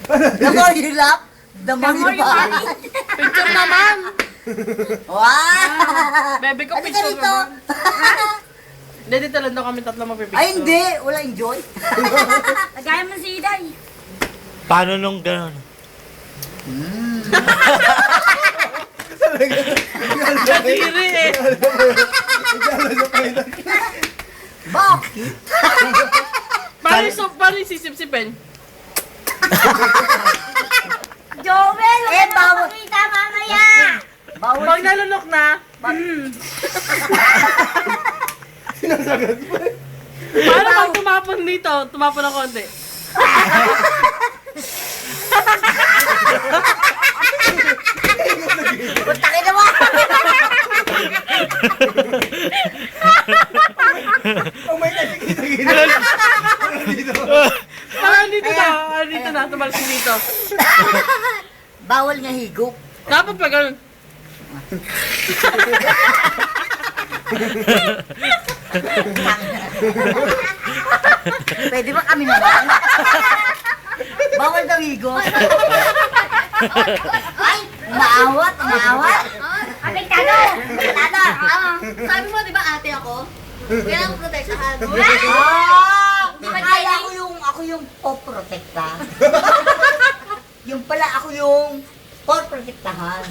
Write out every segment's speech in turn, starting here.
The more you laugh, the more you worry. Picture naman. Wow! Bebe ko, Ano ka picture dito? naman. Hindi, dito lang daw kami tatlo mapipicture. Ay, hindi. Wala enjoy. Lagay mo si Iday. Paano nung gano'n? Kadiri eh. Bakit? Paano yung sisip-sipin? Joel, Eh, bawal. kita mamaya. Bawal. Pag nalunok na, paano pag tumapon dito? Tumapon ng konti. Puntakin naman. Parang dito na. Dito na. Tumalik dito. Bawal nga higop. Dapat pa ganun. Pwede ba kami naman? Bawal daw higop. Ay, umaawat, umaawat. Apektado. Tada. Sabi mo, di ba ate ako? Kailangan protektahan. Akala ko ako yung poprotekta. Yung pala ako yung poprotektahan.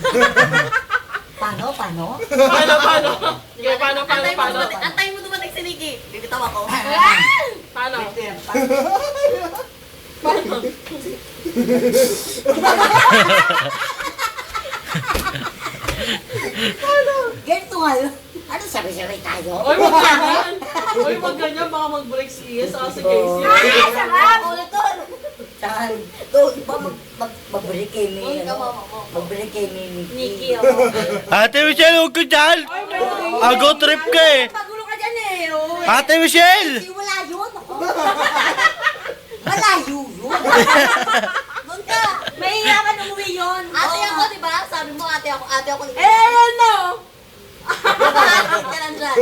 Paano? Paano? Sige, paano? Antay mo dumating si Nikki. Bibitaw ako. Paano? Ganito nga yun. Ano sabi-sabi tayo? Oy, wag ganyan. Oy, wag ganyan. Baka mag-break si Ian sa Casey. Saan? Doon ba magbalik kay ni, magbalik kay ni Nikki. Ate Michelle, huwag ka dyan! Ago trip ka eh! Pagulo ka dyan eh. Ate Michelle! Hindi, wala yun. Malayo yun. Doon ka. Mahihirapan umuwi yun. Ate ako, di ba? Sabi mo, ate ako. No. Bakit ka nandyan?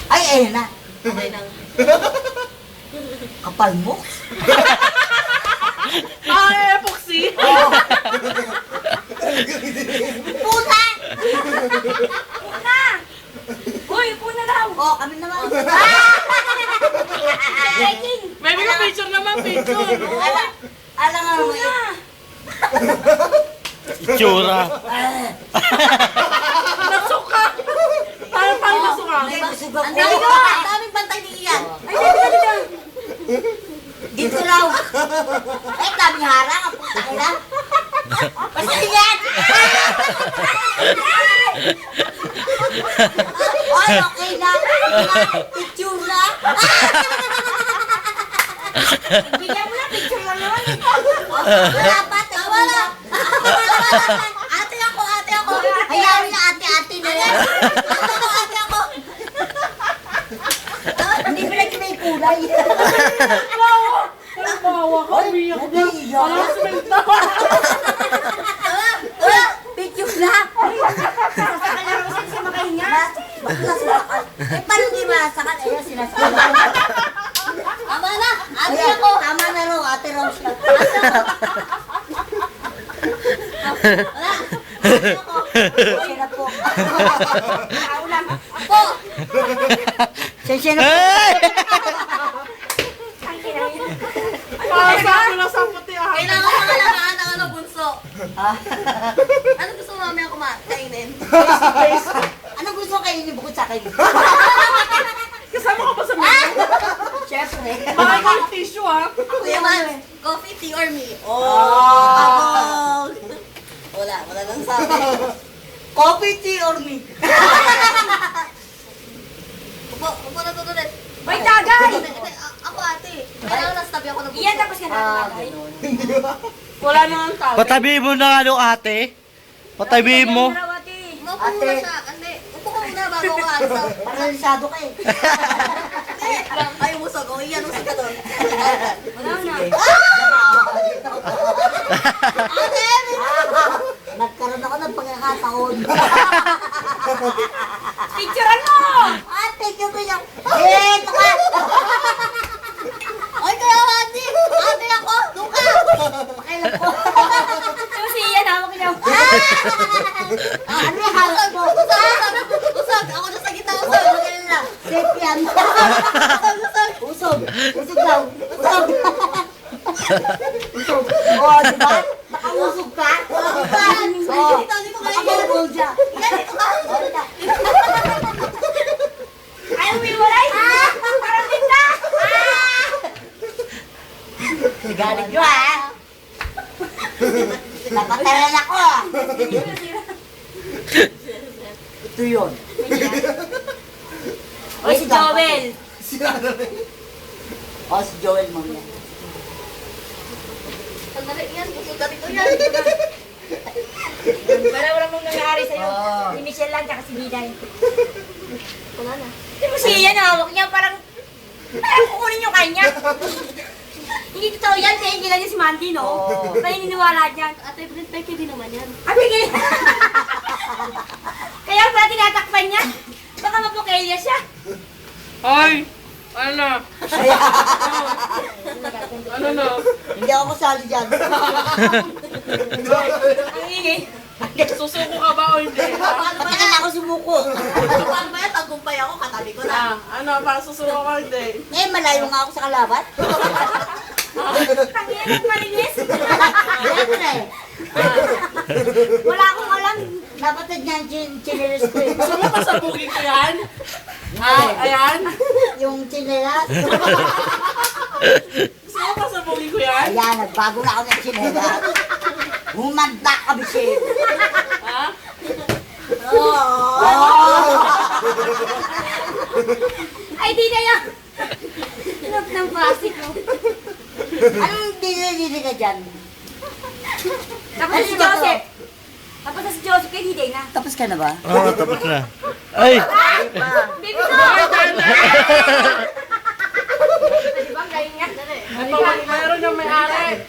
Ay, ayun na. Okay lang. Kapal mo. Epoxy. Puna! Uy, puna daw. Oh, kami naman. Maybe ka picture naman, picture. Alam nga naman yun. Itsura. Nasuka. Paano nasuka? Hindi, busog ako. Ang daming bantay ni Ian. Dito raw. Ay, daming harang. Ang puta nila. Basta yan! Ay, okay na. Picture na. Bigyan mo na picture lang naman. Wala pa. Tama na. Ate ako. Hayaan na ate-ate na yan. Ate ako. Hindi ba lang may kulay? Ang bawa ka, umiyak na. Parang sementa. Picture na. Baklas bakal. Eh, paano di masakal? Ayan, sinasakal. Tama na. Ate ako. Tama na raw, ate raw siya. Wala. Ate ako. Siya na po. Ako. Siya na po. Sapo na sa puti ah. Kailangan mo alagaan ng ano, bunso. Ano gusto mo mamaya kainin? Anong gusto kainin bukod sa akin? Kasama ka ba sa menu? Siyempre. Makaka yung tissue ah. Kuya Man, coffee, tea, or me? Oh! Wala nang sabi. Coffee, tea, or me? Upo na to ulit. May tagay. Ako ate. Kailangan nasa tabi ako ng bunso. Iyan, tapos ka na tagay. Wala na ang tawag. Patabi mo na ano ate? Patabi mo. Upo muna siya. Hindi. Upo ka muna bago ako asa. Paralisado ka eh. Ay, umusog. O, iyan, usog ka doon. Wala na. Ate! Nagkaroon ako ng pagkakataon. Picturean mo. Ate, ko ba yung... Eh, ito ka! Oy, kaya ate! Ate! hawak mo. Usog! Ako na sa gitna, usog! Usog lang. Safe yan. Usog. Usog daw. Usog. Usog. Oh, di ba? Nakausog ka? Oh, Hindi ko kaya yan. nakausog siya. Ganito ka! Ayaw mo iwalay? Parang tinda! Galing nyo ha. Napatalan ako ah. Ito yun. O si Joel. Oh, si Joel mamaya. Sandali yan, usog ka rito yan. Wala mong nangyari sa'yo. Oh. Si Michelle lang, tsaka si Biday. Wala na. Di mo siya yan, hawak niya parang kukunin yung kanya. Hindi totoo yan, kaya hindi lang niya si Mandy, no? Oo. Paniniwala niyan. Ate, Brent, peke din naman yan. Abi, kaya... Kaya pala tinatakpan niya. Baka mapukelya siya. Ay! Ano na? Ano na? Hindi ako kasali dyan. Ang ingay. Susuko ka ba o hindi? Pati na ako sumuko. Paano ba yan? Tagumpay ako, katabi ko na. Ano, para susuko ka o hindi? Eh, malayo nga ako sa kalaban. Tangina ng malinis. Siyempre. Wala akong alam. Napatid niya ang chinelas ko eh. Gusto mo pasabugin ko yan? Ayan? Yung chinelas. Gusto mo pasabugin ko yan? Ayan, nagbago na ako ng chinelas. Humanda ka, Michelle. Ha? Oh! Ay, di na yan. Love ng plastic, no? Anong dinili ka dyan? Tapos na si Joseph. Tapos na si Joseph kay Diday na. Tapos ka na ba? Oo, tapos na. Ay! Baby ko! Di ba? Galing nga. Ito, mayroon yung may-ari.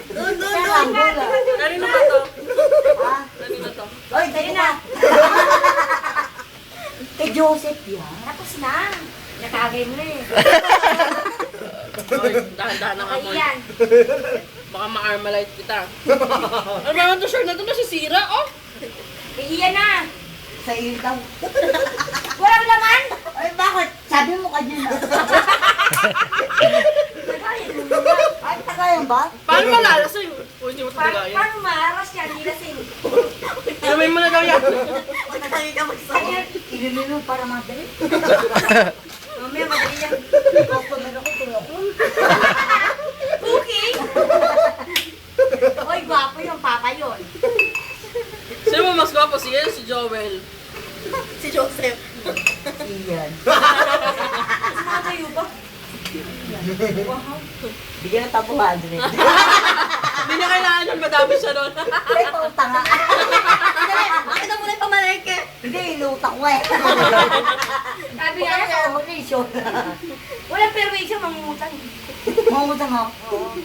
Doon, doon, Kaya doon. lang, bola. Kanino ba to? Ha? Kanino to? Oy, dali na. Kay Joseph yan. Tapos na. Nakagay mo na eh. Oy, dahan-dahan na nga mo. Ayan. Baka ma-armalite kita. Ano ba naman to, shirt na to? Nasisira, oh! Iyan na. Sa iyo daw. Walang laman. Ay, bakit? Sabi mo kanina. Ay, tagayan ba? Paano malalasing? O, hindi mo ito gaya. Paano maaras yan? Hindi lasing. Inumin mo na daw yan. Matangin ka magsabi. Ilililo para madali. Mamaya madali yan. Ako, meron ko tulakon. Cooking? Oy, gwapo yung papa yun. Sino mo mas gwapo? Si si Joel. Si Joseph. Iyan. Mga tayo ba? Bigyan ng tapo 100. Hindi niya kailangan yun, madami siya nun. Ay, pautang nga. Bakit na muna yung pamalengke? Hindi, inutak ko eh. Sabi Kaya nga, sa occasion. walang permission, mangungutang. Mangutang ako.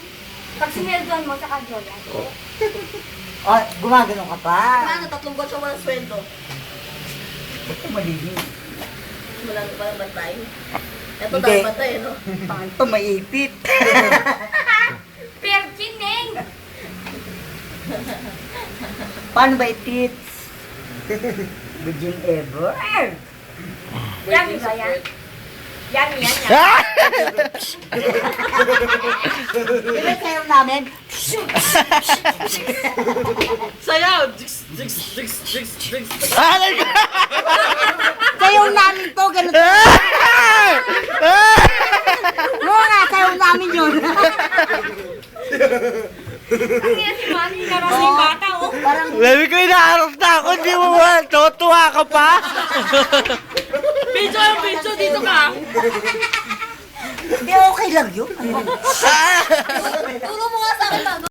Pag sineldoan mo, saka Jola. Oh, gumagano ka pa. Ano, 3 buwan siya walang sweldo. Ito malilin. Wala na palang bantay. Ito Hindi. dahil bantay, no? Pangit to, maipit. Perkineng! Paano ba itits? Good yung ever. Yummy ba yan? Yummy yan, yan. Di ba sayo namin? Sayaw! Jigs, jigs, jigs, jigs, jigs. Alay ka! Sayo namin to, ganun. Oo nga, sayo namin yun. Ang ina si Manny, naras yung bata, oh. Parang, Baby ko, inaarap na ako. Hindi mo ba? Tutuwa ka pa? Picture yung picture, dito ka! hindi okay lang yun. Turo mo nga sa akin, bago.